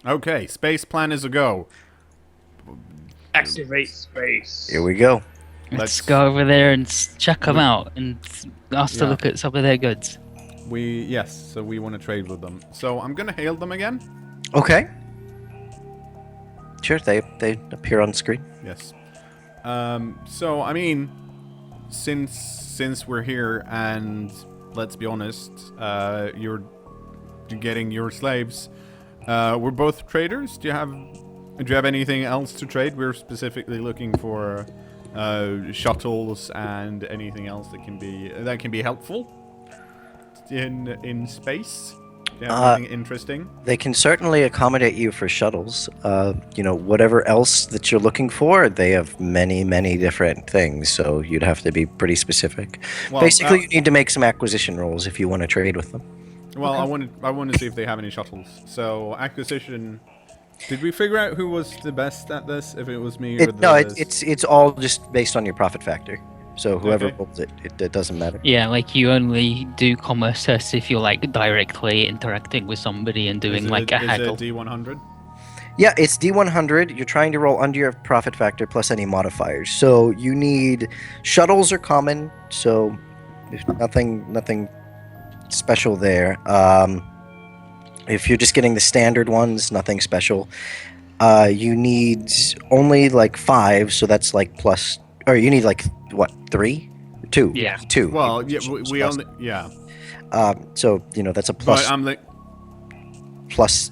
Okay, space plan is a go. Activate space. Here we go. Let's- Let's go over there and check them We- out and ask to Yeah. look at some of their goods. So we want to trade with them. So I'm gonna hail them again. Okay. Sure, they appear on screen. Yes. So I mean, since we're here, and let's be honest, you're getting your slaves. We're both traders. Do you have anything else to trade? We're specifically looking for shuttles and anything else that can be helpful in space. Do you have anything interesting? They can certainly accommodate you for shuttles. Whatever else that you're looking for, they have many, many different things. So you'd have to be pretty specific. Well, Basically, you need to make some acquisition rolls if you want to trade with them. Well, I want to see if they have any shuttles. So acquisition. Did we figure out who was the best at this? If it was me or It's all just based on your profit factor. So whoever Okay. rolls it doesn't matter. Yeah, like you only do commerce tests if you're like directly interacting with somebody and doing like a haggle. Is it D100? Yeah, it's D100. You're trying to roll under your profit factor plus any modifiers. So you need shuttles are common. So if nothing special there. If you're just getting the standard ones, nothing special. You need only like 5, so that's like plus. Or you need like what 3, 2? Yeah. 2. Well, yeah, we only So that's a plus But I'm like, plus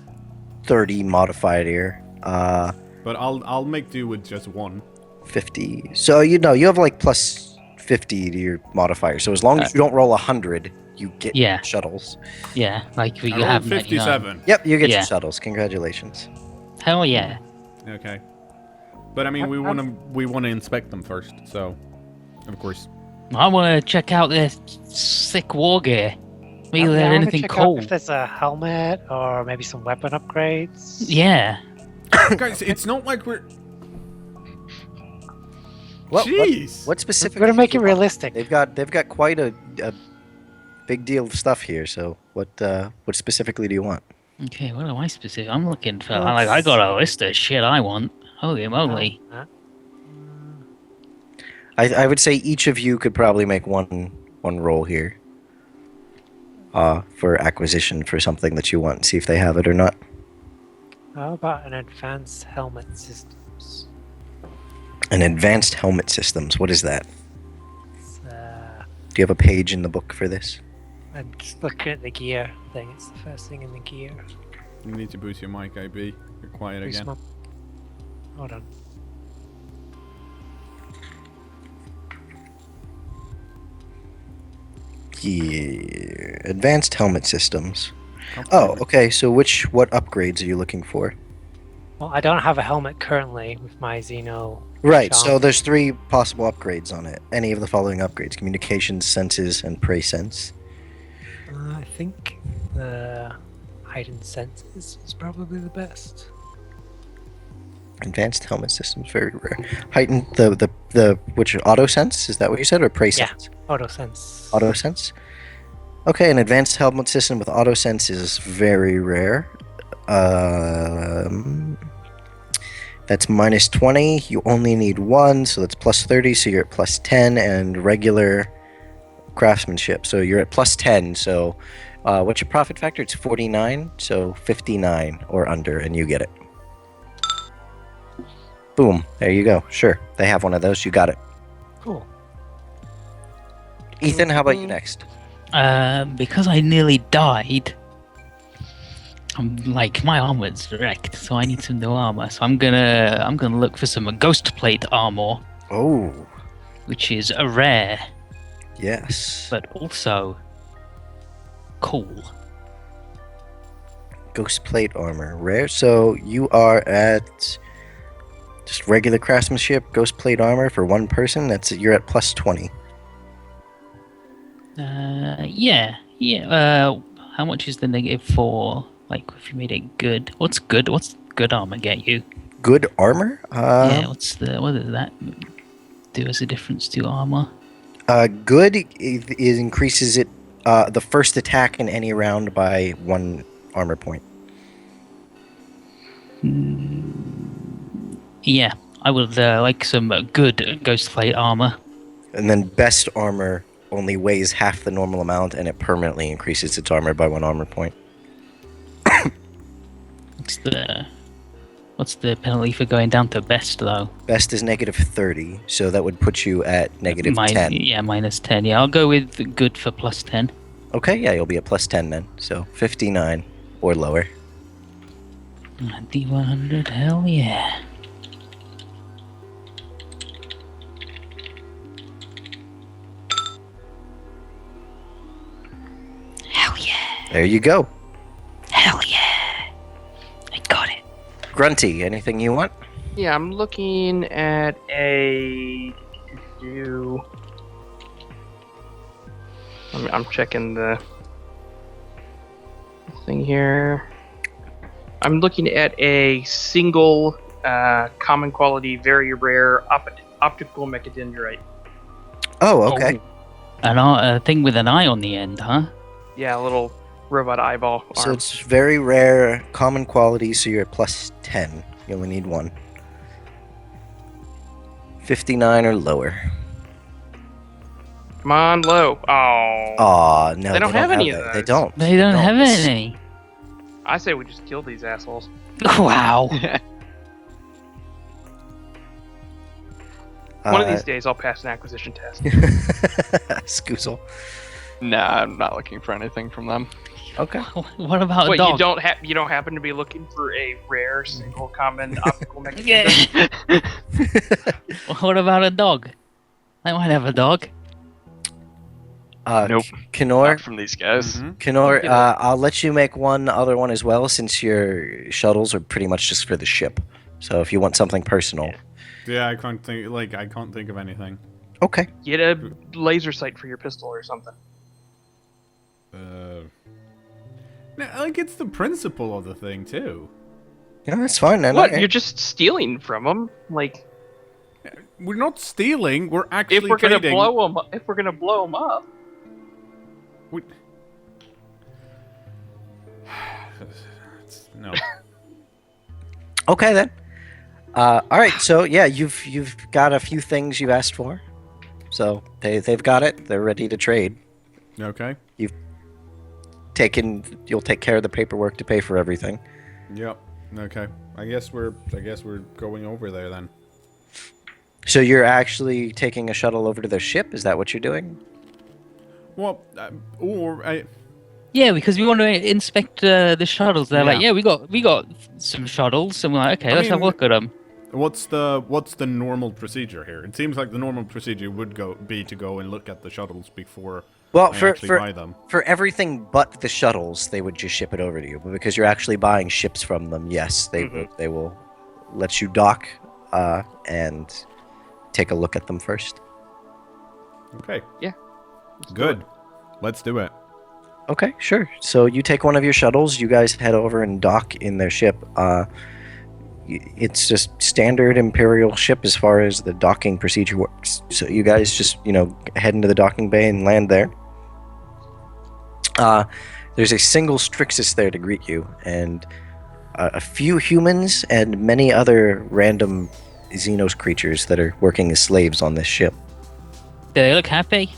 30 modified here. but I'll make do with just one. 50. So you have like plus 50 to your modifier. So as long as you don't roll 100, you get Yeah. shuttles. Yeah, like you I rolled have 99. 57. Yep, you get Yeah. your shuttles. Congratulations. Hell yeah. Okay. But I mean, we want to inspect them first. So, of course. I want to check out their sick war gear. Maybe Yeah, I there's wanna anything check out cool. if there's a helmet or maybe some weapon upgrades. Yeah. Guys, it's not like we're. What Jeez. what specific? We're gonna make it realistic. They've got quite a big deal of stuff here. So what specifically do you want? Okay, what am I specific? I'm looking for. I got a list of shit I want. Holy moly. I would say each of you could probably make one roll here. For acquisition for something that you want and see if they have it or not. How about an advanced helmet systems? An advanced helmet systems. What is that? It's, Do you have a page in the book for this? I'm just looking at the gear thing. It's the first thing in the gear. You need to boost your mic, AB. You're quiet Boost again. my- Hold on. Yeah. Advanced helmet systems. Oh, okay. So what upgrades are you looking for? Well, I don't have a helmet currently with my Xeno. Right. charm. So there's 3 possible upgrades on it. Any of the following upgrades: communications, senses, and prey sense. I think the heightened senses is probably the best. Advanced helmet systems, very rare. Heightened the which auto sense, is that what you said, or prey Yeah. sense? Auto sense. Auto sense. Okay, an advanced helmet system with auto sense is very rare. That's minus 20. You only need 1, so that's plus 30. So you're at plus 10, and regular craftsmanship. So you're at plus 10. So what's your profit factor? It's 49. So 59 or under, and you get it. Boom. There you go. Sure. They have one of those. You got it. Cool. Ethan, how about you next? Because I nearly died. I'm like my armor's wrecked, so I need some new armor. So I'm gonna look for some ghost plate armor, Oh, which is a rare, yes. but also cool. Ghost plate armor. Rare. So you are at just regular craftsmanship, ghost plate armor for one person. You're at plus 20. Yeah. How much is the negative for? Like, if you made it good, what's good? What's good armor get you? Good armor? Yeah. What does that do as a difference to armor? Good increases it the first attack in any round by 1 armor point. Yeah, I would like some good ghost plate armor. And then best armor only weighs half the normal amount, and it permanently increases its armor by 1 armor point. What's the penalty for going down to best though? Best is -30, so that would put you at -10. Yeah, -10. Yeah, I'll go with good for +10. Okay, yeah, you'll be at +10 then. So 59 or lower. D100, hell yeah. Hell yeah. There you go. Hell yeah. I got it. Grunty, anything you want? Yeah, I'm looking at a. I'm checking the thing here. I'm looking at a single common quality, very rare optical mechadendrite. Oh, okay. A thing with an eye on the end, huh? Yeah, a little robot eyeball arm. So it's very rare, common quality, so you're at +10. You only need 1. 59 or lower. Come on, low. Oh. Aw, no. They don't have any of it. those. They don't. They don't have any. I say we just kill these assholes. Wow. One of these days, I'll pass an acquisition test. Scoozle. Nah, I'm not looking for anything from them. Okay. What about a Wait, dog? you don't happen to be looking for a rare single common optical mechadendrite? Yeah. What about a dog? I might have a dog. Nope. cKnoor, Not from these guys. cKnoor, I'll let you make one other one as well, since your shuttles are pretty much just for the ship. So if you want something personal. Yeah, I can't think of anything. Okay. Get a laser sight for your pistol or something. Like, it's the principle of the thing, too. Yeah, that's fine. Then. What? Okay. You're just stealing from them? Like, We're not stealing, we're actually if we're gonna trading. blow them up. We... No. Okay then. All right. So yeah, you've got a few things you've asked for. So they've got it. They're ready to trade. Okay. You'll take care of the paperwork to pay for everything. Yep. Okay. I guess we're going over there then. So you're actually taking a shuttle over to their ship? Is that what you're doing? Well, Yeah, because we want to inspect the shuttles. They're like, Yeah. yeah, we got some shuttles, and we're like, okay, let's have a look at them. what's the normal procedure here? It seems like the normal procedure would be to go and look at the shuttles before Well, I actually buy them. for everything but the shuttles, they would just ship it over to you. But because you're actually buying ships from them, yes, they will let you dock and take a look at them first. Okay. Yeah. Good. Let's do it. Okay, sure. So you take one of your shuttles, you guys head over and dock in their ship. It's just standard Imperial ship as far as the docking procedure works. So you guys just, head into the docking bay and land there. There's a single Strixus there to greet you, and a few humans and many other random Xenos creatures that are working as slaves on this ship. Do they look happy?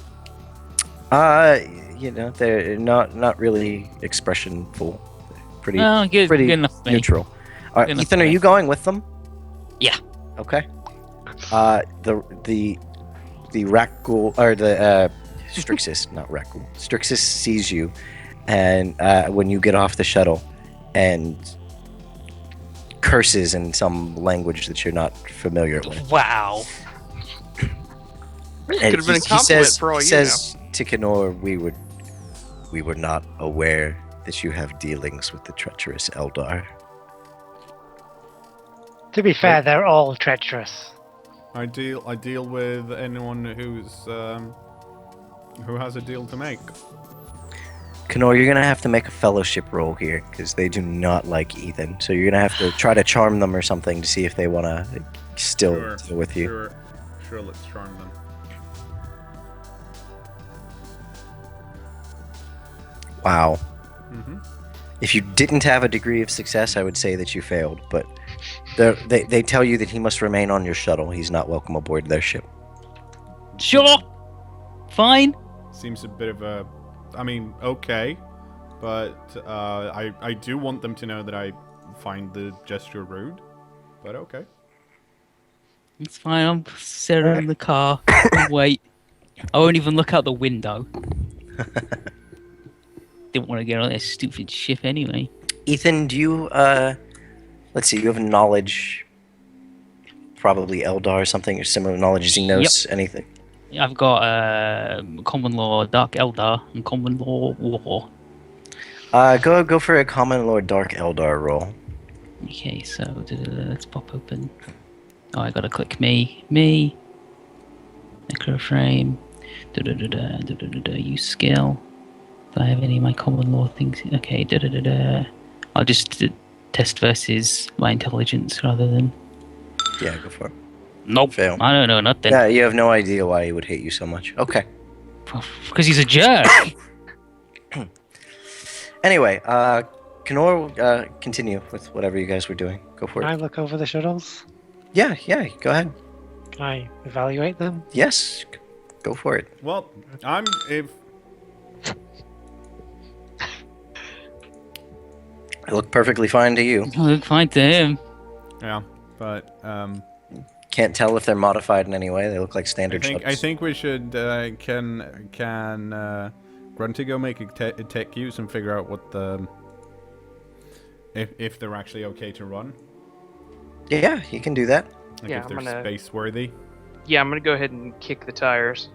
They're not really expressionful. Pretty Good enough for me. neutral. All right, Good enough Ethan, for are me. you going with them? Yeah. Okay. The Rakghoul or the Strixus, not Rakghoul. Strixus sees you, and when you get off the shuttle, and curses in some language that you're not familiar with. Wow. Could have been a compliment for all he you says to cKnoor, we were not aware that you have dealings with the treacherous Eldar. To be fair, they're all treacherous. I deal with anyone who has a deal to make. cKnoor, you're gonna have to make a fellowship roll here because they do not like Ethan. So you're gonna have to try to charm them or something to see if they wanna still deal with you. Sure, let's charm them. Wow. Mm-hmm. If you didn't have a degree of success, I would say that you failed. But they tell you that he must remain on your shuttle. He's not welcome aboard their ship. Sure. Fine. Seems a bit of a... I mean, okay. But I do want them to know that I find the gesture rude. But okay. It's fine. I'm sitting in the car. I'll wait. I won't even look out the window. Didn't want to get on that stupid ship anyway. Ethan, do you, let's see, you have knowledge, probably Eldar or something, or similar knowledge, Xenos, anything? I've got Common Law Dark Eldar and Common Law War. Go for a Common Law Dark Eldar roll. Okay, so let's pop open. Oh, I gotta click me. Necroframe. Use skill. Do I have any of my common law things? Okay, I'll just test versus my intelligence rather than... Yeah, go for it. Nope. Fail. I don't know nothing. Yeah, you have no idea why he would hate you so much. Okay. Because he's a jerk. Anyway, cKnoor, continue with whatever you guys were doing. Go for Can I it. look over the shuttles? Yeah, go ahead. Can I evaluate them? Yes, go for it. Well, They look perfectly fine to you. Look fine to him. Yeah, but Can't tell if they're modified in any way. They look like standard I shuttles. think we should can Grunty go make a tech use and figure out what the if they're actually okay to run. Yeah, you can do that. Like Yeah, if they're I'm gonna- space worthy. Yeah, I'm gonna go ahead and kick the tires.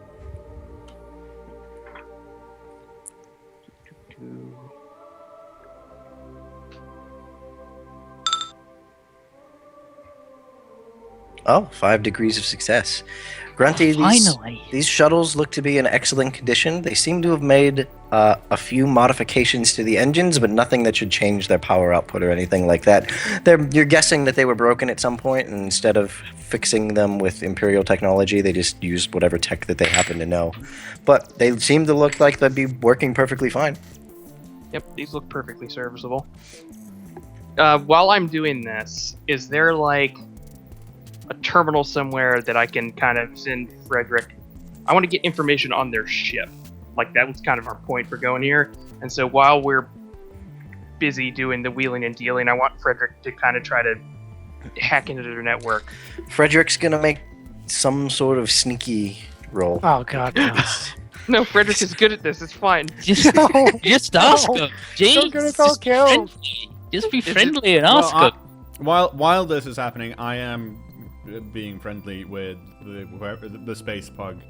Oh, 5 degrees of success. Grunty, Finally. these shuttles look to be in excellent condition. They seem to have made a few modifications to the engines, but nothing that should change their power output or anything like that. You're guessing that they were broken at some point, and instead of fixing them with Imperial technology, they just used whatever tech that they happen to know. But they seem to look like they'd be working perfectly fine. Yep, these look perfectly serviceable. While I'm doing this, is there like a terminal somewhere that I can kind of send Frederick? I want to get information on their ship. Like, that was kind of our point for going here. And so while we're busy doing the wheeling and dealing, I want Frederick to kind of try to hack into their network. Frederick's gonna make some sort of sneaky roll. Oh god, no. No, Frederick is good at this. It's fine. Just ask him. Jeez, I'm gonna go kill. friendly. Just be friendly and ask him. While this is happening, I am being friendly with the space pug.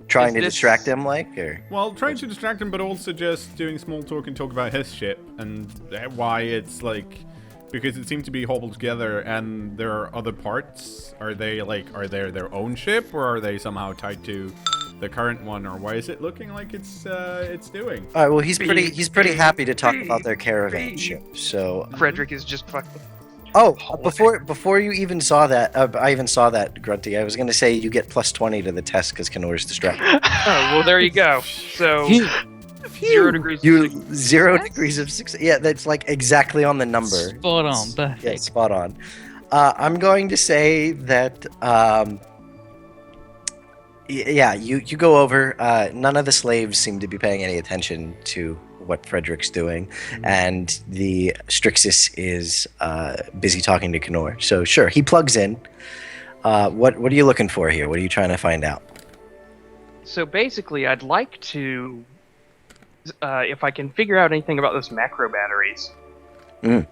Trying Is to this- distract him, like, or Well, trying to distract him, but also just doing small talk and talk about his ship and why it's like, because it seemed to be hobbled together and there are other parts. Are they their own ship, or are they somehow tied to the current one, or why is it looking like it's doing? all right. Well, he's pretty happy to talk about their caravan ship. So Frederick is just fucking... before you even saw that, I even saw that, Grunty. I was gonna say you get plus 20 to the test because cKnoor's distracted. Oh, well, there you go. So, Phew. 0 degrees. You 0 degrees of success. Yeah, that's like exactly on the number. Spot on, perfect. Yeah, spot on. I'm going to say that. Yeah, you go over. None of the slaves seem to be paying any attention to what Frederick's doing, and the Strixus is busy talking to cKnoor. So sure, he plugs in. What are you looking for here? What are you trying to find out? So basically, I'd like to, if I can figure out anything about those macro batteries. Mm.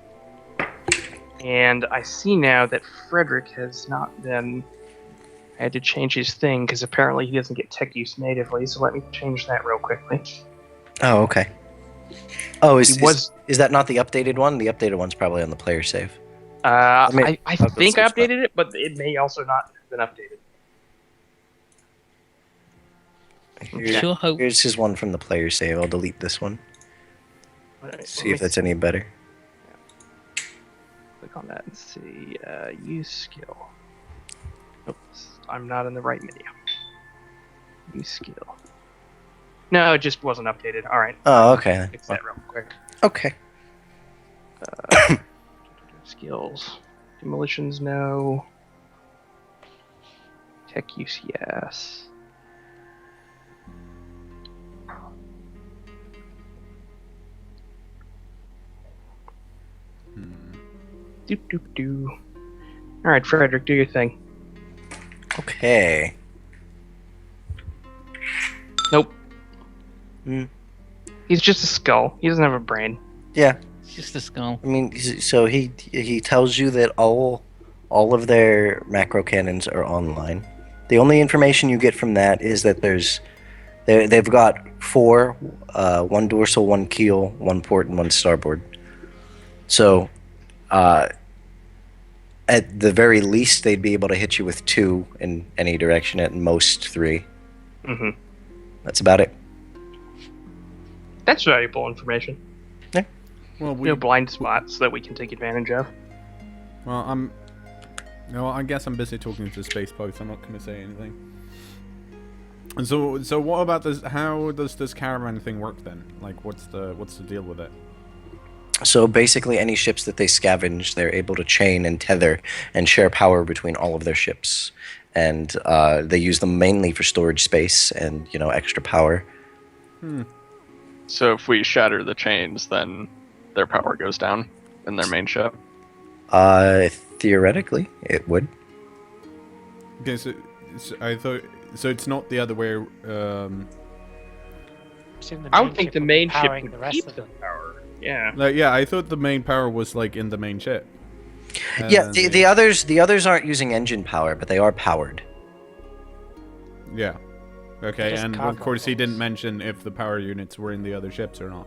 And I see now that Frederick has not been... I had to change his thing, because apparently he doesn't get tech use natively, so let me change that real quickly. Oh, okay. Oh, He was- is that not the updated one? The updated one's probably on the player save. I I'll go think I search that. updated it, but it may also not have been updated. Sure hope. Here's his one from the player save. I'll delete this one. Alright, See let if me that's any better. click on that and see. Use skill. Oops, I'm not in the right menu. Use skill. No, it just wasn't updated. Alright, Oh, okay. fix that real quick. Okay. skills. Demolitions, no. Tech use, yes. Doop doop doo. All right, Frederick, do your thing. Okay. Nope. Hmm. He's just a skull. He doesn't have a brain. Yeah. It's just a skull. I mean, so he tells you that all of their macro cannons are online. The only information you get from that is that they've got 4, 1 dorsal, 1 keel, 1 port, and 1 starboard. So, at the very least, they'd be able to hit you with 2 in any direction. At most 3. Mm-hmm. That's about it. That's valuable information. Well, No blind spots that we can take advantage of. Well, I guess I'm busy talking to Space Post. I'm not going to say anything. And so what about this? How does this caravan thing work then? Like, what's the deal with it? So basically, any ships that they scavenge, they're able to chain and tether and share power between all of their ships, and they use them mainly for storage space and extra power. So if we shatter the chains, then their power goes down in their main ship. Theoretically, it would. Okay, so I thought it's not the other way. I would think the main ship powering would the rest keep of the them. power. Yeah. Like, yeah, I thought the main power was like in the main ship. Yeah, And the others aren't using engine power, but they are powered. Yeah. Okay, Just and of cargo course he didn't holds. mention if the power units were in the other ships or not.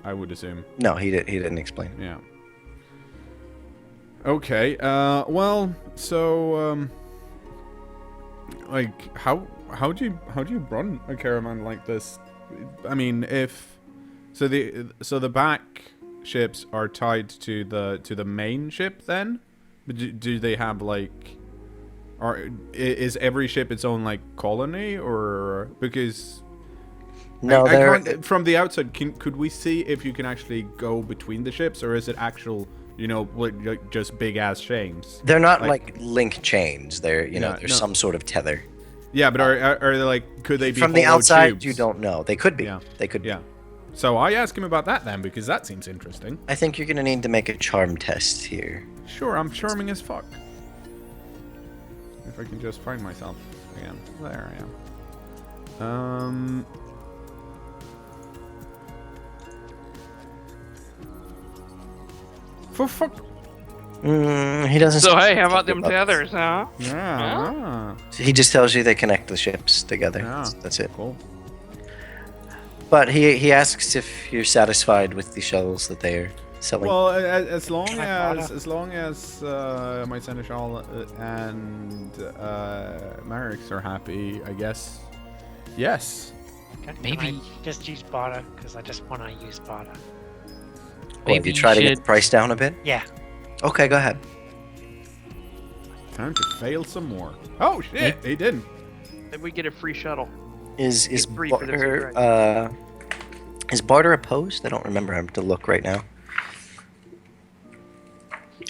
I would assume. No, he didn't explain. Yeah. Okay. Well, so like how do you run a caravan like this? I mean, so the back ships are tied to the main ship then? But do they have like is every ship its own like colony, or because No, I they're can't, from the outside, could we see if you can actually go between the ships, or is it actual, like just big ass chains? they're not like- like link chains. They're Yeah, there's no. some sort of tether. Yeah, but are they like, could they be From the hollow outside, tubes? you don't know. They could be. Yeah. They could. Yeah. So I ask him about that then, because that seems interesting. I think you're gonna need to make a charm test here. Sure, I'm charming as fuck. If I can just find myself again. There I am. For fuck. He doesn't. So hey, how about them about- tethers, huh? Yeah. He just tells you they connect the ships together. Yeah. That's it. Cool. But he asks if you're satisfied with the shells that they're selling. Well, as long Can I borrow? as my Seneschal and Marix are happy, I guess. Yes. Can Maybe- I just use barter because I just want to use barter. What, you try to get the price down a bit? Yeah. Okay, go ahead. Time to fail some more. Oh shit! He didn't. Then we get a free shuttle. Is Get free for this is barter opposed? I don't remember. I have to look right now.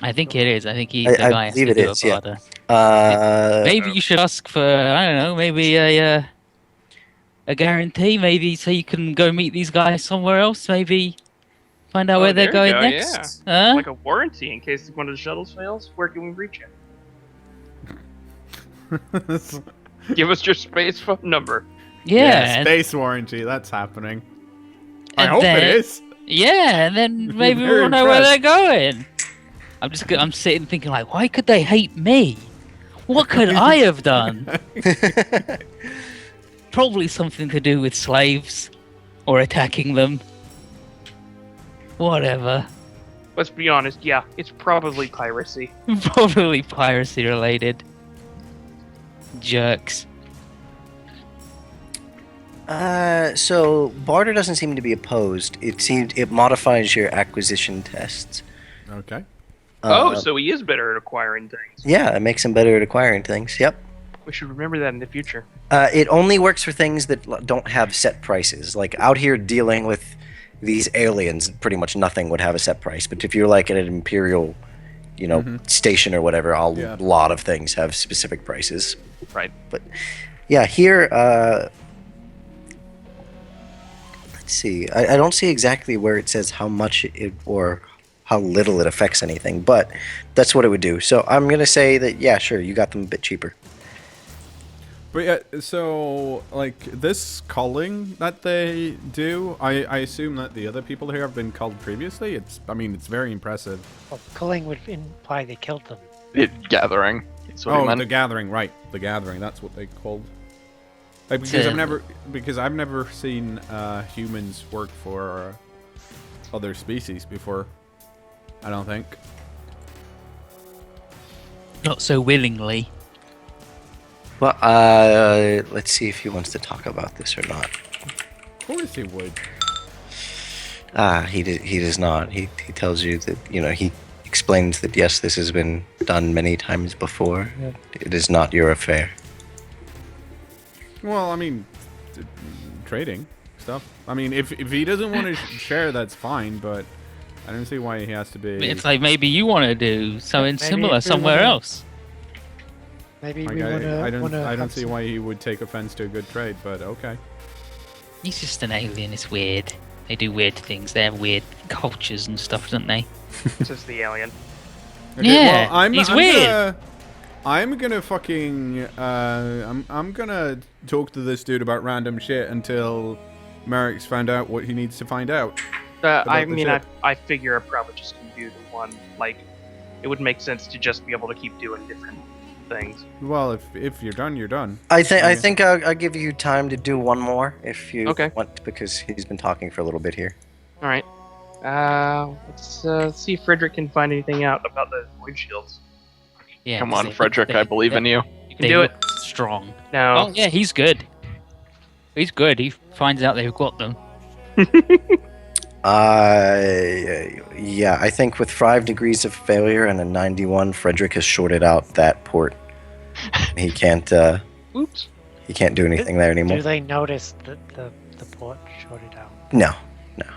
I think it is. I think the I guy has to believe it do is, a yeah. barter. Maybe you should ask for, I don't know, maybe a guarantee, maybe so you can go meet these guys somewhere else, maybe find out where they're there you going go, next. yeah. Huh? Like a warranty in case one of the shuttles fails. Where can we reach it? Give us your space phone number. Yeah, and- space warranty. That's happening. I and hope then- it is. yeah, and then maybe Very we'll know where they're impressed. going. I'm sitting thinking like, why could they hate me? What could I have done? Probably something to do with slaves or attacking them. Whatever. Let's be honest, yeah, it's probably piracy. Probably piracy related. Jerks. So barter doesn't seem to be opposed. It modifies your acquisition tests. Okay. So he is better at acquiring things. Yeah, it makes him better at acquiring things. Yep. We should remember that in the future. It only works for things that don't have set prices. Like out here dealing with these aliens, pretty much nothing would have a set price. But if you're like at an Imperial, station or whatever, Yeah. lot of things have specific prices. Right. But yeah, here, let's see. I don't see exactly where it says how much it or how little it affects anything, but that's what it would do. So I'm gonna say that yeah, sure, you got them a bit cheaper. But yeah, so like this culling that they do, I assume that the other people here have been culled previously. It's very impressive. Well, culling would imply they killed them. Gathering. That's what he Oh, meant. the gathering, right? The gathering. That's what they called. Like, because I've never seen humans work for other species before. I don't think. Not so willingly. Well, let's see if he wants to talk about this or not. Of course he would. He does not. He tells you that he explains that yes, this has been done many times before. Yeah. It is not your affair. Well, trading stuff. If he doesn't want to share, that's fine. But I don't see why he has to be. It's like maybe you want to do something Maybe similar if we somewhere wanna- else. Maybe Like, we I want to. don't see why he would take offense to a good trade. But okay. He's just an alien. It's weird. They do weird things. They have weird cultures and stuff, don't they? This is the alien. Okay, Yeah, well, he's weird. I'm gonna fucking I'm gonna talk to this dude about random shit until Merrick's found out what he needs to find out. I the mean, ship. I figure I probably just can do the one. Like, it would make sense to just be able to keep doing different things. Well, if you're done, you're done. I Yeah. think I'll give you time to do one more if you Okay. want, because he's been talking for a little bit here. All right. Let's see if Frederick can find anything out about the void shields. Yeah. Come on, Frederick, I believe in you. You can do it. Strong. No. Oh yeah, he's good. He's good. He finds out they've got them. Yeah, I think with 5 degrees of failure and a 91, Frederick has shorted out that port. He can't Oops. do anything there anymore. Do they notice that the port shorted out? No.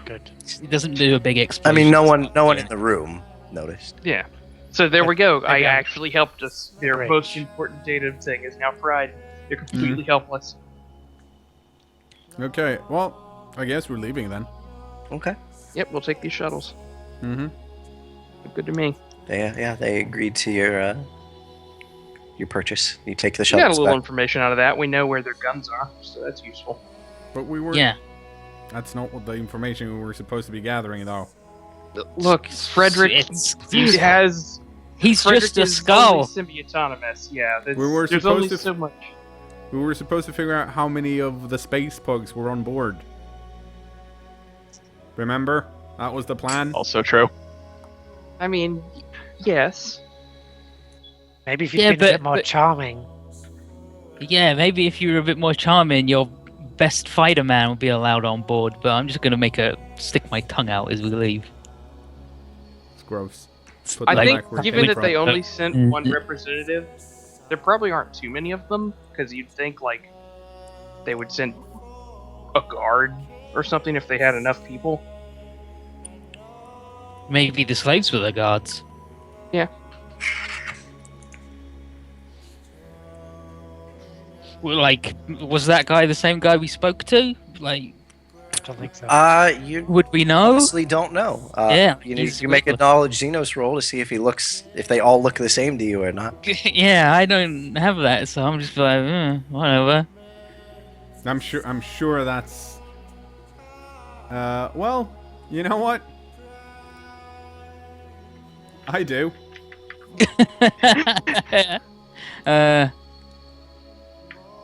Good. He doesn't do a big I explosion. mean, no one in the room noticed. Yeah. So there we go. I Maybe I'm- actually helped us. Their Great. most important data thing is now fried. They're completely helpless. Okay. Well, I guess we're leaving then. Okay. Yep, we'll take these shuttles. Mm-hmm. Good to me. They agreed to your purchase. You take the We got a shuttles little back. information out of that. We know where their guns are, so that's useful. But we were. Yeah. That's not what the information we were supposed to be gathering, though. Look, Frederick He's has. just a is skull. only semi-autonomous. Yeah, We were there's supposed only to- so much. We were supposed to figure out how many of the space pugs were on board. Remember? That was the plan. Also true. I mean, yes. Maybe if you'd Yeah, been a bit but- more charming. Yeah, maybe if you were a bit more charming, your best fighter man would be allowed on board. But I'm just gonna stick my tongue out as we leave. It's gross. Put I that think, back where it given came that from. they only sent one representative, there probably aren't too many of them. Because you'd think like they would send a guard or something if they had enough people. Maybe the slaves were the guards. Yeah. Well, like, was that guy the same guy we spoke to? Like, I don't think so. You would we know? honestly don't know. Yeah, You he's make a weird. knowledge Xenos roll to see if if they all look the same to you or not. Yeah, I don't have that, so I'm just like, whatever. I'm sure that's. Well, you know what? I do.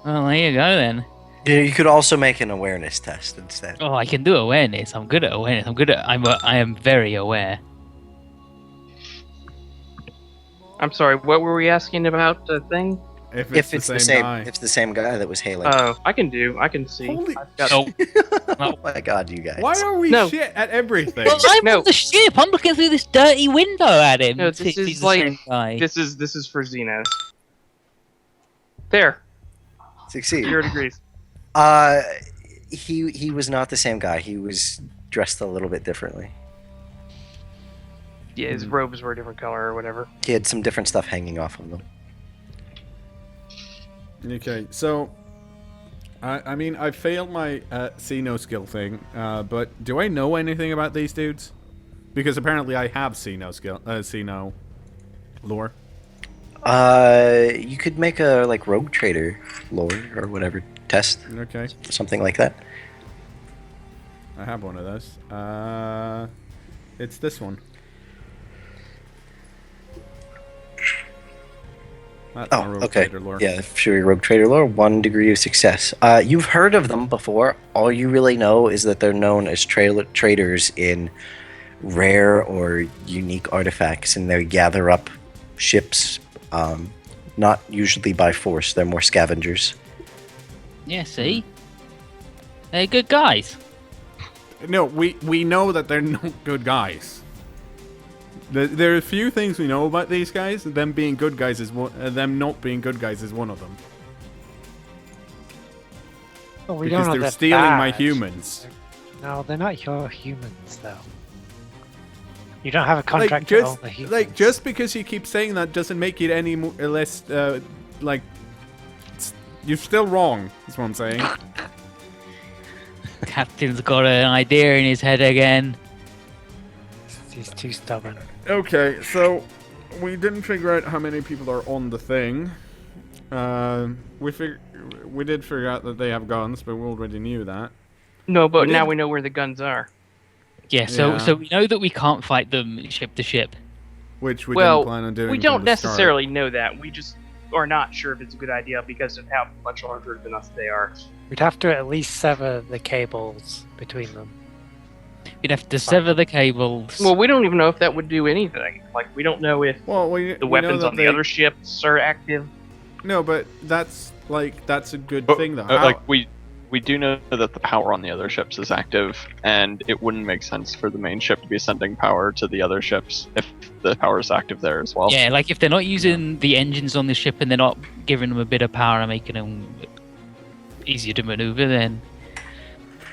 Well, there you go then. You could also make an awareness test instead. Oh, I can do awareness. I'm good at awareness. I am very aware. I'm sorry, what were we asking about the thing? If If it's the same guy. if it's the same guy that was hailing. Oh, I can see. Holy I've got- Oh, Oh my god, you guys. Why are we No. shit at everything? well, I'm No. on the ship. I'm looking through this dirty window at him. No, to this see if is he's the like- same guy. This is for Xenos. There, Succeed. 0 degrees. He was not the same guy. He was dressed a little bit differently. Yeah, his robes were a different color or whatever. He had some different stuff hanging off of them. Okay, so I mean, I failed my cKnoor skill thing, but do I know anything about these dudes? Because apparently I have cKnoor lore. You could make a like rogue trader lore or whatever test, Okay, something like that. I have one of those. It's this one. That's my rogue Okay. trader lore. Yeah, sure. Rogue trader lore, 1 degree of success. You've heard of them before. All you really know is that they're known as traders in rare or unique artifacts, and they gather up ships. Not usually by force. They're more scavengers. Yeah, see? They're good guys. No, we know that they're not good guys. There are a few things we know about these guys. Them being good guys is one. Them not being good guys is one of them. Well, we Because don't know they're they're stealing my bad. humans. No, they're not your humans, though. You don't have a contract to own the humans. Like, just because you keep saying that doesn't make it any less, like, you're still wrong, is what I'm saying. Captain's got an idea in his head again. He's too stubborn. Okay, so, we didn't figure out how many people are on the thing. We did figure out that they have guns, but we already knew that. No, but We now did- we know where the guns are. Yeah, so Yeah. we know that we can't fight them ship to ship. Which we Well, didn't plan on doing we from don't the start. necessarily know that. We just are not sure if it's a good idea because of how much larger than us they are. We'd have to at least sever the cables between them. We'd have to sever the cables. Well, we don't even know if that would do anything. Like, we don't know if Well, the weapons on the other ships are active. No, but that's a good But, thing though. like we do know that the power on the other ships is active, and it wouldn't make sense for the main ship to be sending power to the other ships if the power is active there as well. Yeah, like if they're not using the engines on the ship and they're not giving them a bit of power and making them easier to maneuver, then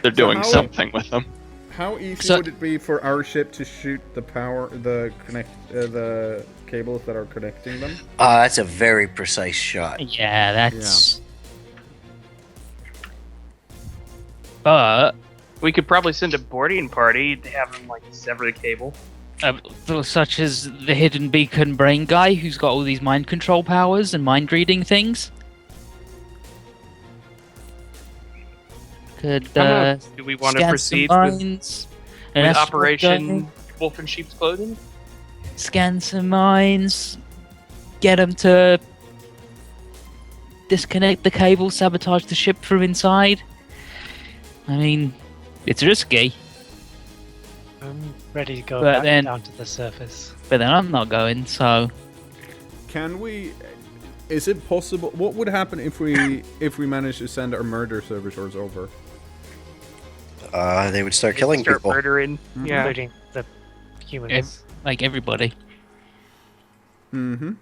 They're doing how- something with them. How easy So- would it be for our ship to shoot the cables that are connecting them? That's a very precise shot. yeah, that's. But We could probably send a boarding party to have them, like, sever the cable. such as the hidden beacon brain guy who's got all these mind control powers and mind reading things. Could I don't know. Do we want to scan proceed some with mines, an astral Operation gun, Wolf in Sheep's Clothing? scan some mines, get them to disconnect the cable, sabotage the ship from inside. I mean, it's risky, I'm ready to go But back then- down to the surface. but then I'm not going, so Can we? Is it possible? What would happen if we managed to send our murder servitors over? They would start killing Start people. murdering. Yeah. Including the humans. like everybody. Mm-hmm.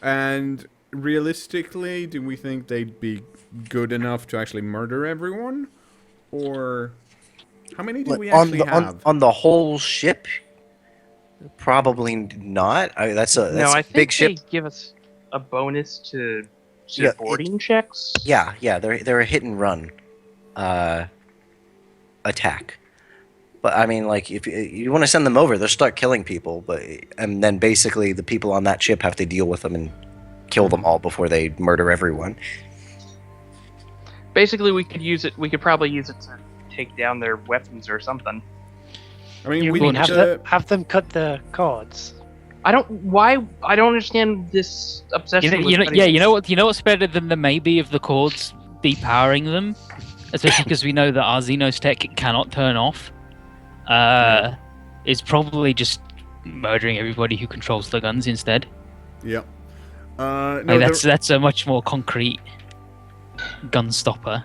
And realistically, do we think they'd be good enough to actually murder everyone, or how many do we actually have? On the whole ship? Probably not. That's a No, I think big ship. they give us a bonus to Yeah, boarding checks. Yeah, they're a hit and run attack. But I mean, like, if you want to send them over, they'll start killing people. And then basically the people on that ship have to deal with them and kill them all before they murder everyone. Basically, we could probably use it to take down their weapons or something. I mean, You we mean need have them cut the cords? I don't understand this obsession. with cutting You know what's better than the maybe of the cords depowering them, especially because we know that our Xenos tech cannot turn off. Is probably just murdering everybody who controls the guns instead. Yeah. No, Like, that's a much more concrete gun stopper.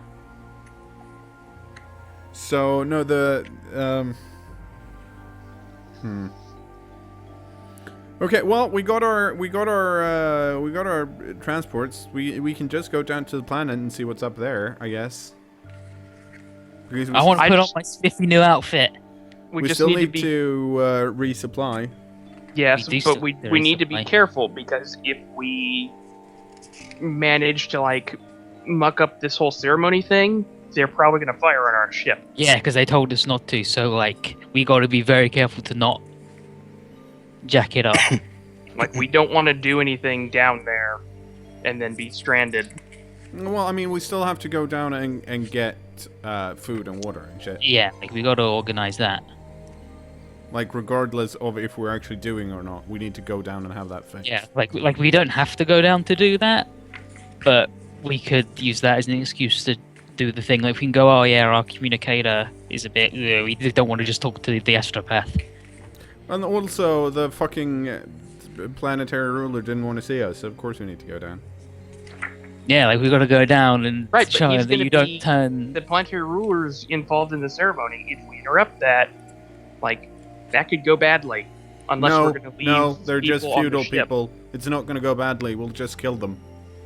So no, Okay, well, we got our transports. We can just go down to the planet and see what's up there, I guess. Because I want to I put just- on my spiffy new outfit. We we just still need need to be to resupply. yes, We do but still- we there we is need to be supply. careful because if we manage to like muck up this whole ceremony thing, they're probably gonna fire on our ship. Yeah, because they told us not to. So like, we got to be very careful to not jack it up. Like we don't want to do anything down there and then be stranded. Well, I mean, we still have to go down and get food and water and shit. Yeah, like we got to organize that. Like, regardless of if we're actually doing or not, we need to go down and have that fixed. Yeah, like we don't have to go down to do that, but we could use that as an excuse to do the thing. Like we can go, oh yeah, our communicator is a bit. We don't want to just talk to the astropath. And also, the fucking planetary ruler didn't want to see us, so of course we need to go down. Yeah, like we got to go down and Right, but show he's that you gonna don't be turn. The planetary rulers involved in the ceremony. If we interrupt that, like that could go badly. Unless we're gonna leave. no, they're just people on the feudal ship. people. It's not going to go badly. We'll just kill them.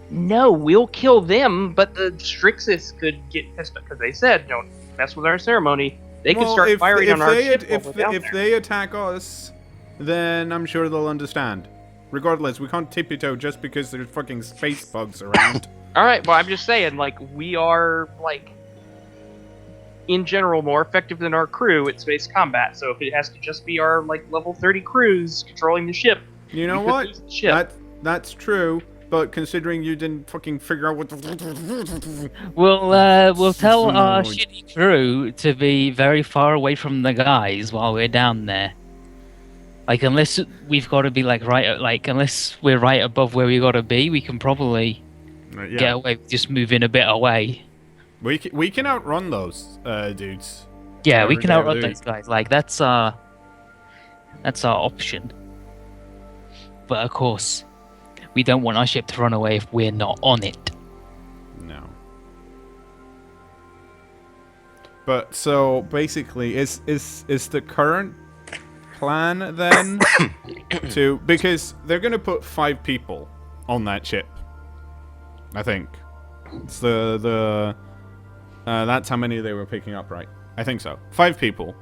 No, we'll kill them, but the Strixus could get pissed because they said don't mess with our ceremony. They could start firing on our ship while we're down there. they attack us, then I'm sure they'll understand. Regardless, we can't tippy-toe just because there's fucking space bugs around. All right, well, I'm just saying, like, we are, like, in general, more effective than our crew at space combat. So if it has to just be our, like, level 30 crews controlling the ship, You know we could what? lose the ship. That's true. But considering you didn't fucking figure out what the... We'll tell our No. shitty crew to be very far away from the guys while we're down there. Like unless we've got to be unless we're right above where we got to be, we can probably get away with just moving a bit away. We can outrun those dudes. Yeah, we Whatever can they outrun do. those guys. Like that's our option. But of course, we don't want our ship to run away if we're not on it. No. But so basically, is the current plan then to, because they're gonna put 5 people on that ship. I think it's that's how many they were picking up, right? I think so. 5 people.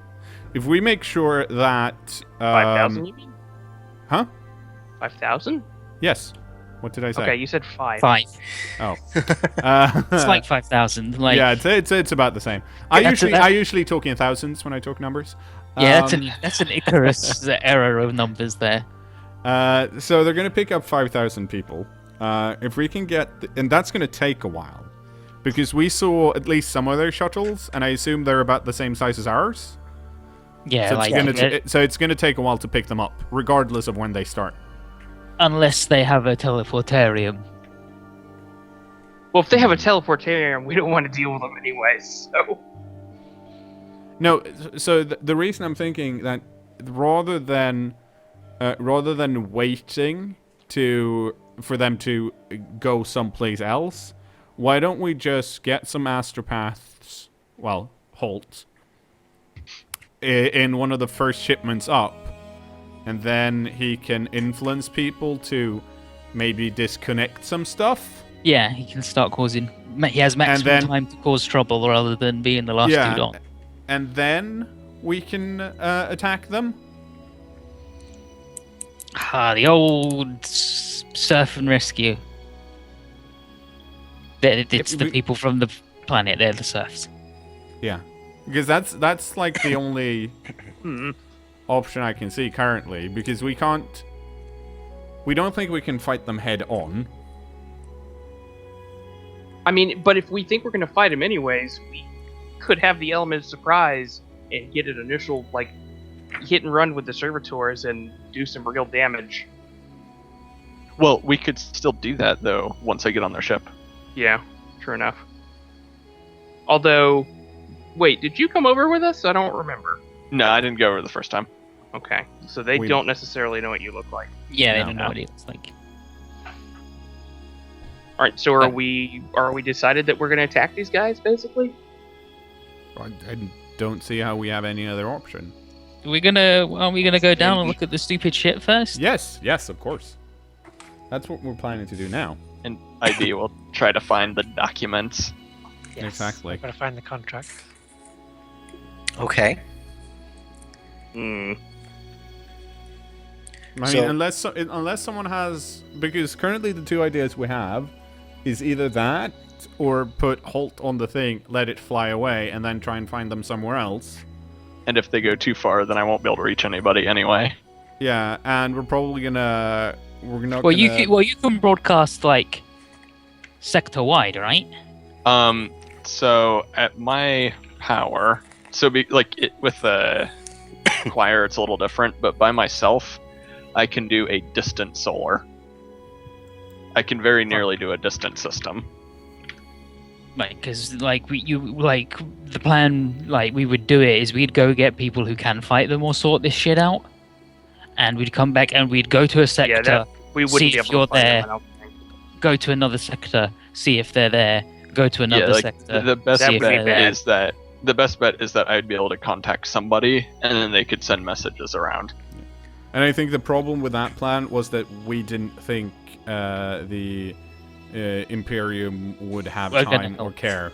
If we make sure that 5,000, you mean? Huh? 5,000? Yes. What did I say? Okay, you said 5. 5. Oh. It's like 5,000. Like yeah, it's about the same. That's I usually talk in thousands when I talk numbers. yeah, Um, that's an Icarus error of numbers there. So they're going to pick up 5,000 people. If we can get... and that's going to take a while. Because we saw at least some of their shuttles, and I assume they're about the same size as ours. Yeah, So, like it's going to take a while to pick them up, regardless of when they start. unless they have a teleportarium. Well, if they have a teleportarium, we don't want to deal with them anyway, so... No, so the reason I'm thinking that rather than waiting for them to go someplace else, why don't we just get some astropaths, well, Holt, in one of the first shipments up, and then he can influence people to maybe disconnect some stuff? Yeah, he can start causing. He has maximum then- time to cause trouble rather than being the last dude on. And then we can attack them? The old surf and rescue. It's the people from the planet. They're the serfs. Yeah. Because that's like the only Hmm. option I can see currently, because we don't think we can fight them head on. I mean, but if we think we're going to fight them anyways, we could have the element of surprise and get an initial, like, hit and run with the servitors and do some real damage. Well, we could still do that though once I get on their ship. Yeah, true enough. Although, wait, did you come over with us? I don't remember. No, I didn't go over the first time. Okay, so they We- don't necessarily know what you look like. Yeah, they No. don't know what it's like. All right, so are we decided that we're going to attack these guys, basically? I don't see how we have any other option. Are we gonna go down and look at the stupid shit first? Yes, of course. That's what we're planning to do now. And ID will try to find the documents. Yes. Exactly. I've got to find the contract. Okay. Hmm. I mean, unless someone has, because currently the two ideas we have is either that or put halt on the thing, let it fly away, and then try and find them somewhere else. And if they go too far, then I won't be able to reach anybody anyway. Yeah, and we're probably gonna you can broadcast like sector wide, right? So at my power, with the choir, it's a little different, but by myself, I can do a distant solar. I can very nearly do a distant system. Like, because the plan, like we would do it is we'd go get people who can fight them or sort this shit out, and we'd come back and we'd go to a sector, we wouldn't see be if able you're to find there, them, I don't think. go to another sector, see if they're there, go to another sector. The best see if bet they're there. is that I'd be able to contact somebody, and then they could send messages around. And I think the problem with that plan was that we didn't think the Imperium would have time or care.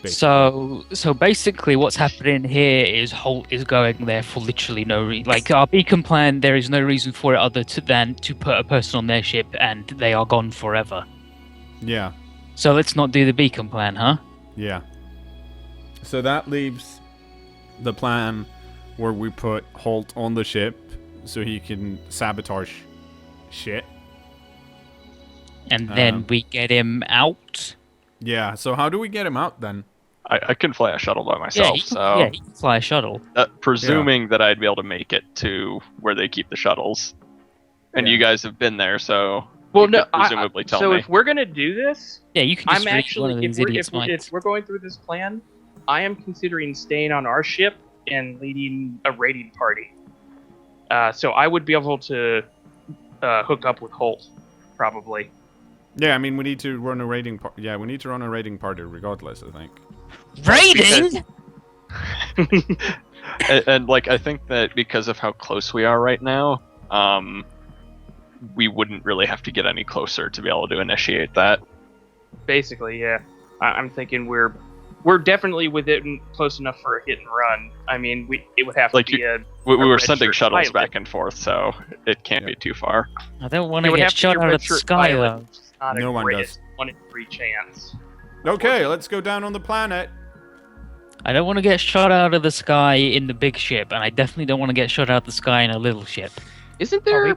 Basically. So basically, what's happening here is Holt is going there for literally no reason. Like our beacon plan, there is no reason for it other than to put a person on their ship, and they are gone forever. Yeah. So let's not do the beacon plan, huh? Yeah. So that leaves the plan where we put Holt on the ship so he can sabotage shit. And then we get him out. Yeah, so how do we get him out then? I can fly a shuttle by myself, he so... can fly a shuttle. Presuming that I'd be able to make it to where they keep the shuttles. And you guys have been there, so... Well, you could presumably tell me. if we're gonna do this... Yeah, you can just I'm reach one of actually, these if idiots' minds. we're going through this plan, I am considering staying on our ship and leading a raiding party. So I would be able to hook up with Holt, probably. Yeah, I mean, we need to run a raiding party. Yeah, we need to run a raiding party regardless, I think. Raiding? and I think that because of how close we are right now, we wouldn't really have to get any closer to be able to initiate that. Basically, yeah. I'm thinking we're definitely within close enough for a hit and run. I mean, it would have to be we were sending red-shirt shuttles pilot. back and forth, so it can't be too far. I don't want It to would get have to shot be a out of the red-shirt sky, pilot, though. which is not No a one great does. 1 in 3 chance. Okay, let's go down on the planet. I don't want to get shot out of the sky in the big ship, and I definitely don't want to get shot out of the sky in a little ship. Isn't there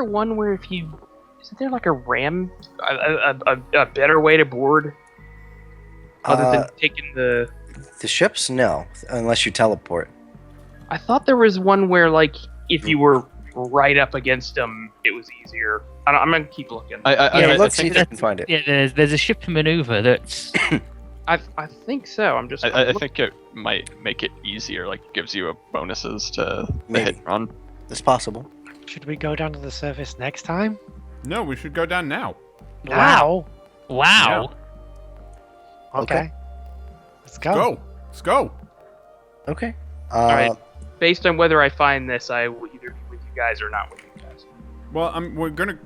one where isn't there like a ram, a better way to board, other than taking the ships? No, unless you teleport. I thought there was one where like if you were right up against them, it was easier. I'm gonna keep looking. Let's see if you can find it. Yeah, there's a ship maneuver that's. I think so. I think it might make it easier. Like, gives you bonuses to the hit and run. It's possible. Should we go down to the surface next time? No, we should go down now. Now? Wow. Okay. Let's go. Go. Let's go. Okay. All right. Based on whether I find this, I will either be with you guys or not with you guys. Well, we're gonna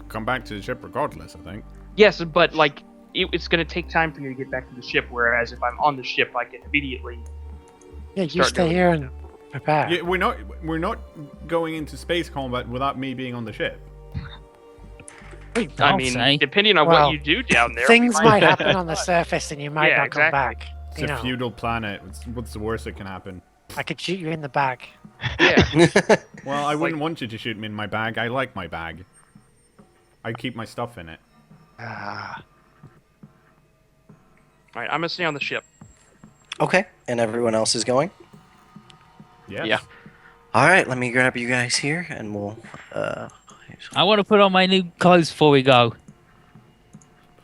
come back to the ship regardless, I think. Yes, but like it's gonna take time for you to get back to the ship. Whereas if I'm on the ship, I can immediately. Yeah, you start stay doing here and prepare. Yeah, we're not going into space combat without me being on the ship. I mean, depending on what you do down there, things we might happen on the surface and you might not exactly. come back. It's a feudal planet. What's the worst that can happen? I could shoot you in the back. Yeah. Well, I wouldn't want you to shoot me in my bag. I like my bag. I keep my stuff in it. Ah. All right, I'm gonna stay on the ship. Okay, and everyone else is going? Yes. Yeah. Alright, let me grab you guys here, and we'll... I want to put on my new clothes before we go.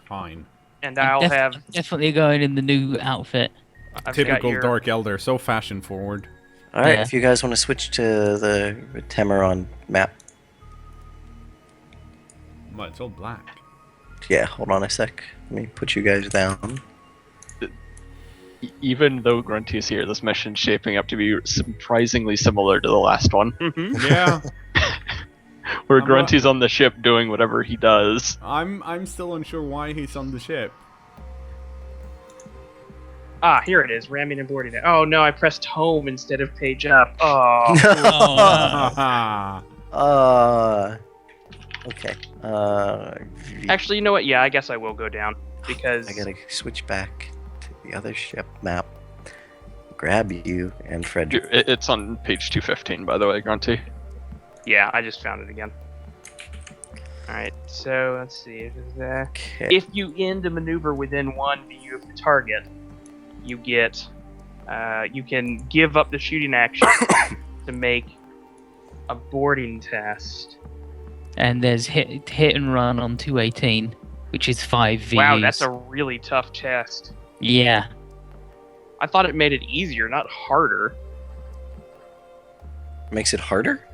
Fine. And I'll have definitely going in the new outfit. Typical Dark Elder, so fashion forward. Alright, Yeah. if you guys want to switch to the Tamaron map. Well, it's all black. Yeah, hold on a sec. Let me put you guys down. Even though Grunty's here, this mission's shaping up to be surprisingly similar to the last one. Yeah. Where Grunty's on the ship doing whatever he does. I'm still unsure why he's on the ship. Ah, here it is. Ramming and boarding it. Oh no, I pressed home instead of page up. Oh. Okay. Actually, you know what? Yeah, I guess I will go down because I gotta switch back to the other ship map. Grab you and Frederick. It's on page 215, by the way, Grunty. yeah, I just found it again. All right, so let's see. Okay. If you end a maneuver within 1 view of the target, you get you can give up the shooting action to make a boarding test. And there's hit and run on 218, which is 5 VUs. Wow, that's a really tough test. Yeah. I thought it made it easier, not harder. Makes it harder?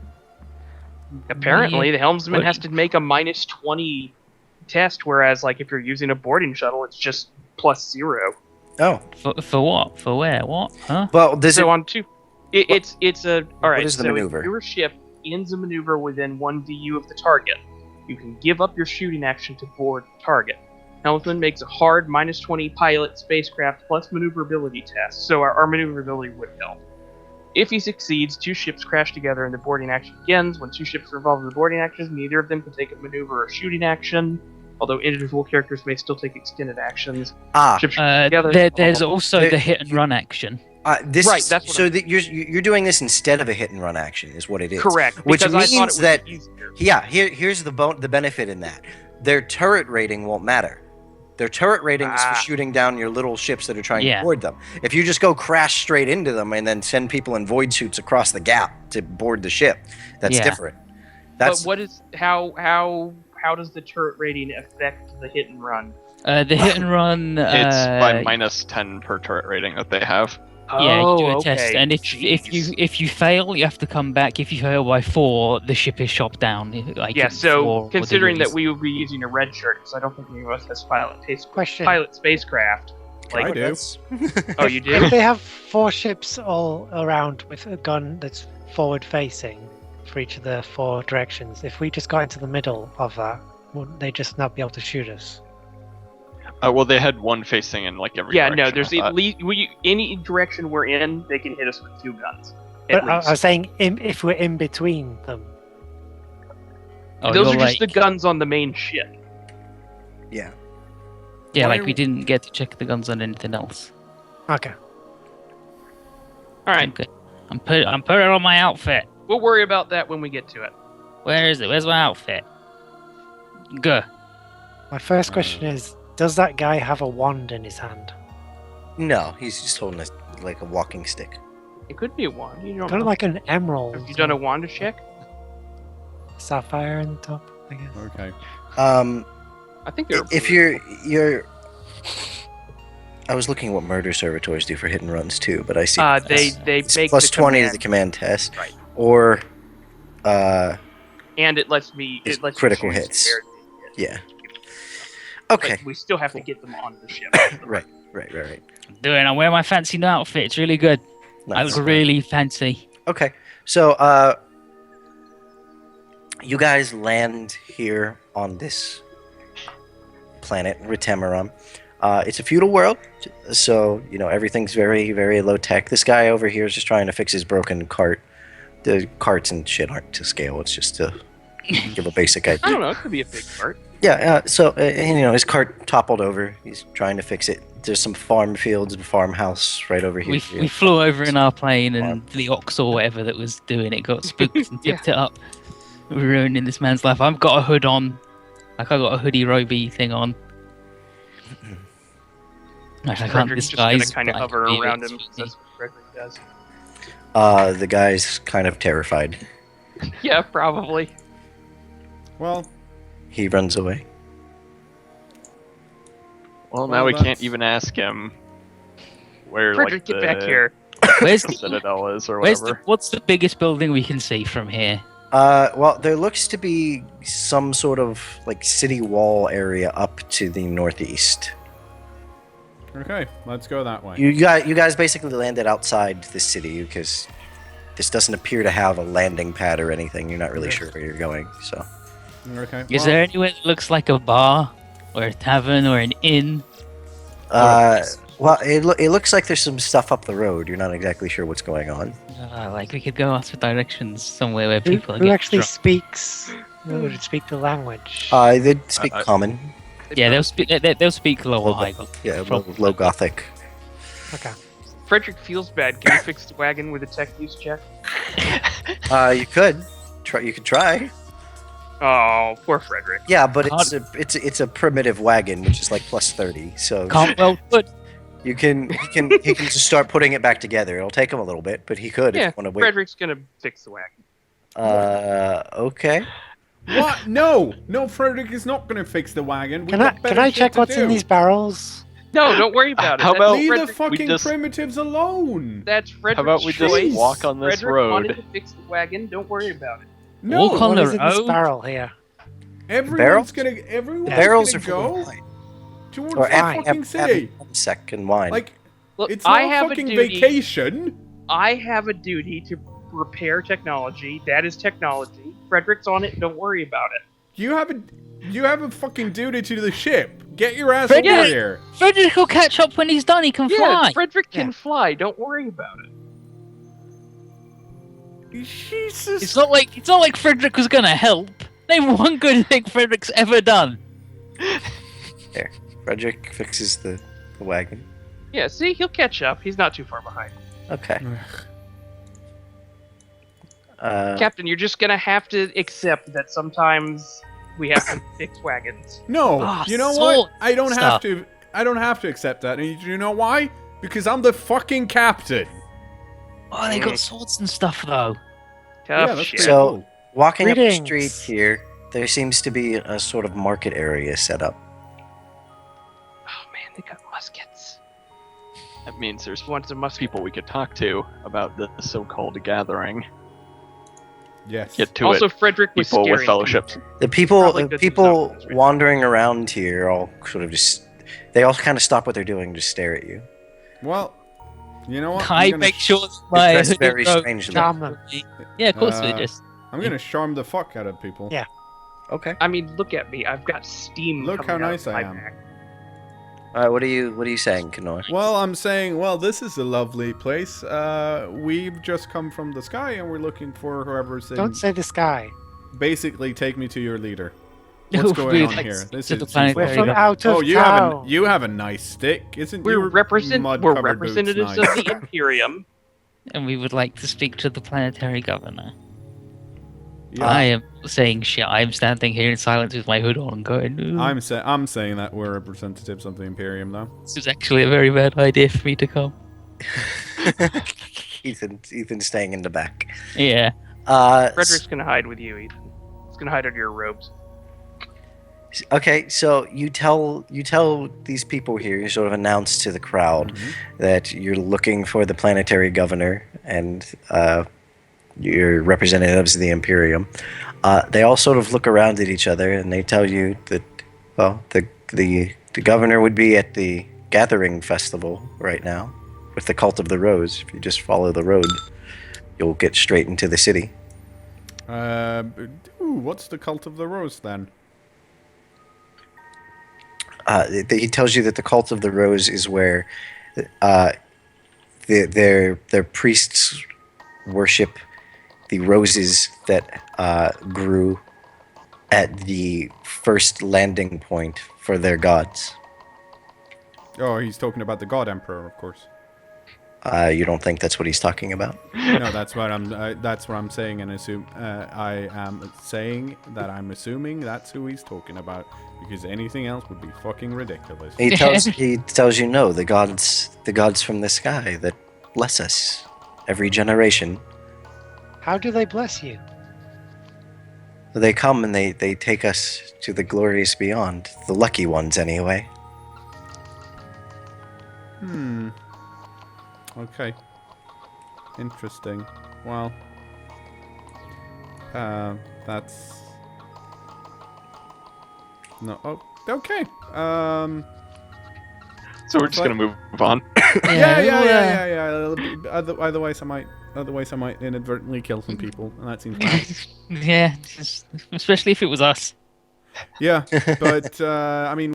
Apparently, the helmsman What? has to make a minus 20 test, whereas like if you're using a boarding shuttle, it's just +0. Oh. For what? For where? What? Huh? Well, does So it... on two, it's a all right. is the so maneuver? if your ship ends a maneuver within 1 VU of the target, you can give up your shooting action to board the target. Helmsman makes a hard minus 20 pilot spacecraft plus maneuverability test, so our maneuverability would help. If he succeeds, 2 ships crash together and the boarding action begins. When 2 ships are involved in the boarding actions, neither of them can take a maneuver or shooting action, although individual characters may still take extended actions. Ships together. There's also the hit and run action. This Right, is, that's what so that you're doing this instead of a hit and run action, is what it is. Correct. Which because I thought means it that was easier. here's the benefit in that their turret rating won't matter. Their turret rating is for shooting down your little ships that are trying to board them. If you just go crash straight into them and then send people in void suits across the gap to board the ship, that's different. That's But what is how does the turret rating affect the hit and run? The hit and run. It's by minus 10 per turret rating that they have. Yeah, you do a test, okay. and if you fail, you have to come back. If you fail by 4, the ship is shot down. Like Yeah, in so 4 considering that degrees. we will be using a red shirt, because I don't think any of us has Question. pilot spacecraft. I do. Oh, you do? If they have 4 ships all around with a gun that's forward facing for each of the 4 directions, if we just got into the middle of that, wouldn't they just not be able to shoot us? Well, they had one facing in like every Yeah, direction. no. There's I at thought. least any direction we're in, they can hit us with 2 guns. But At I least. was saying if we're in between them. Oh, Those are you're just the like- guns on the main ship. yeah. Yeah, Why like we didn't get to check the guns on anything else. Okay. All right, Okay. I'm putting it on my outfit. we'll worry about that when we get to it. Where is it? Where's my outfit? Go. My first question is, does that guy have a wand in his hand? No, he's just holding like a walking stick. It could be a wand. You don't Kind know. of like an emerald. Have you done a wand check? Sapphire in the top, I guess. Okay. I think they're. If you're I was looking at what murder servitors do for hit and runs too, but I see they it's make plus the 20 to command, the command test, Right. or and it lets me. It's It lets critical you choose hits. where they hit. yeah. But Okay, we still have to get them on the ship. right. I'm doing. I'm wearing my fancy new outfit. It's really good. I Nice. look really fancy. Okay, so you guys land here on this planet, Ritemarum. It's a feudal world, so everything's very, very low tech. This guy over here is just trying to fix his broken cart. The carts and shit aren't to scale. It's just to give a basic idea. I don't know. It could be a big part. Yeah, so his cart toppled over. He's trying to fix it. There's some farm fields, a farmhouse right over here. We flew over in our plane, and the ox or whatever that was doing it got spooked and tipped it up. We're ruining this man's life. I've got a hood on. Like I got a hoodie roby thing on. Like, I can't Frederick's just disguise. gonna kind of but I hover can be a around bit him. 'Cause spooky. that's what Frederick does. The guy's kind of terrified. Yeah, probably. Well, He runs away. Well, Well, now we that's- can't even ask him where Frederick, like get back here. Where's the citadel is or where's whatever. what's the biggest building we can see from here? Well, there looks to be some sort of like city wall area up to the northeast. okay, let's go that way. You guys basically landed outside the city because this doesn't appear to have a landing pad or anything. You're not really sure where you're going. So Okay. Is there anywhere that looks like a bar or a tavern or an inn? Well, it looks like there's some stuff up the road. You're not exactly sure what's going on. Like we could go off to directions somewhere where Who, people are who getting actually drunk. speaks? Who would speak the language? They speak common. Yeah, they'll speak low or high. Yeah, low Gothic. Okay. Frederick feels bad. Can you fix the wagon with a tech use check? You could try. You could try. Oh, poor Frederick. Yeah, but it's a primitive wagon, which is like plus 30. So Can't well put. he can just start putting it back together. It'll take him a little bit, but he could if Yeah, you want to wait. Frederick's gonna fix the wagon. Okay. What? No, Frederick is not going to fix the wagon. We've Can I got better can I shit check to what's in do. these barrels? No, don't worry about it. How That's about- Leave the Frederick- fucking just- primitives alone. That's Frederick's How about we just choice. walk on this Frederick road? wanted to fix the wagon. Don't worry about it. No, Walk on What the is in this road? barrel here? everyone's barrels? everyone's Barrels gonna are full go of wine. towards Or the fucking city. sec and wine. Like, Look, it's I not have fucking a duty. vacation. I have a duty to repair technology. That is technology. Frederick's on it. Don't worry about it. You have a fucking duty to the ship. Get your ass Frederick! over here. Frederick will catch up when he's done. He can Yeah, fly. Frederick can Yeah. fly. Don't worry about it. Jesus. It's not like Frederick was gonna help. Name one good thing Frederick's ever done. Frederick fixes the wagon. Yeah, see, he'll catch up. He's not too far behind. Okay. Captain, you're just gonna have to accept that sometimes we have to fix wagons. No, Ah, you know sword what? I don't have stuff. to. I don't have to accept that. And you know why? Because I'm the fucking captain. Oh, they got swords and stuff though. Yeah, Tough that's shit. pretty So- cool. Walking up the Greetings. street here, there seems to be a sort of market area set up. Oh man, they got muskets. That means there's Wants a musket. people we could talk to about the so-called gathering. Yes. Get to Also, it. Frederick was People with scary. fellowships. The people Probably good to people stop this, right? wandering around here all sort of just they all kind of stop what they're doing and just stare at you. Well, you know what? I I'm gonna make sure that They're my dressed hooded very robe- strangely. Charm them. Yeah, of course we Uh, just. I'm gonna charm the fuck out of people. Yeah. Okay. I mean, look at me. I've got steam. Look coming how out nice of I my am. back. What are you saying, cKnoor? Well, I'm saying, this is a lovely place. We've just come from the sky, and we're looking for whoever's in. Don't say the sky. Basically, take me to your leader. What's We'd going on like here? to This the is planet We're There from you go. out of Oh, town. you have a nice stick, isn't We're your representatives mud-covered boots of nice? the Imperium. And we would like to speak to the planetary governor. Yeah, I am saying shit. I'm standing here in silence with my hood on and going, "Ooh, I'm saying that we're representatives of the Imperium, though. this is actually a very bad idea for me to come." Ethan's staying in the back. Yeah. Frederick's gonna hide with you, Ethan. He's gonna hide under your robes. Okay, so you tell these people here, you sort of announce to the crowd that you're looking for the planetary governor and you're representatives of the Imperium. They all sort of look around at each other and they tell you that, well, the governor would be at the Gathering Festival right now with the Cult of the Rose. If you just follow the road, you'll get straight into the city. What's the Cult of the Rose, then? He tells you that the Cult of the Rose is where their priests worship the roses that grew at the first landing point for their gods. Oh, he's talking about the God Emperor, of course. You don't think that's what he's talking about? No, that's what I'm saying, and assume I am saying that I'm assuming that's who he's talking about, because anything else would be fucking ridiculous. He tells you no, the gods from the sky that bless us every generation. How do they bless you? They come and they take us to the glorious beyond, the lucky ones anyway. Okay. Interesting. Well, that's no. Oh, okay. So we're just gonna move on. Yeah. Otherwise, I might inadvertently kill some people, and that seems bad. Yeah, especially if it was us. Yeah, but I mean,